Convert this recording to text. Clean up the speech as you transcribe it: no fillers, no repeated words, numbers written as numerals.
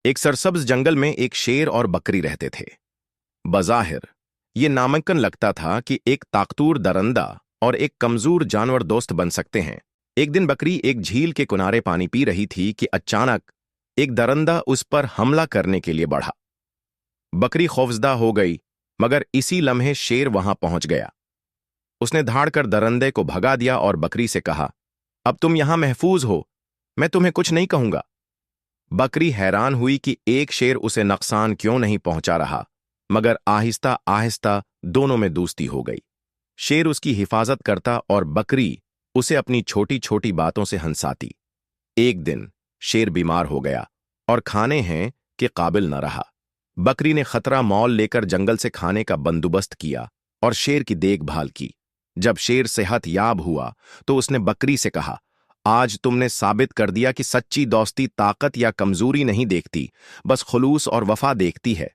एक सरसब्ज जंगल में एक शेर और बकरी रहते थे। बज़ाहिर ये नामुमकिन लगता था कि एक ताकतूर दरंदा और एक कमजोर जानवर दोस्त बन सकते हैं। एक दिन बकरी एक झील के किनारे पानी पी रही थी कि अचानक एक दरंदा उस पर हमला करने के लिए बढ़ा। बकरी खौफजदा हो गई, मगर इसी लम्हे शेर वहां पहुंच गया। उसने धाड़कर दरंदे को भगा दिया और बकरी से कहा, अब तुम यहां महफूज हो, मैं तुम्हें कुछ नहीं कहूंगा। बकरी हैरान हुई कि एक शेर उसे नुकसान क्यों नहीं पहुंचा रहा, मगर आहिस्ता आहिस्ता दोनों में दोस्ती हो गई। शेर उसकी हिफाजत करता और बकरी उसे अपनी छोटी छोटी बातों से हंसाती। एक दिन शेर बीमार हो गया और खाने हैं के काबिल न रहा। बकरी ने खतरा मोल लेकर जंगल से खाने का बंदोबस्त किया और शेर की देखभाल की। जब शेर सेहत याब हुआ तो उसने बकरी से कहा, आज तुमने साबित कर दिया कि सच्ची दोस्ती ताकत या कमजोरी नहीं देखती, बस खुलूस और वफा देखती है।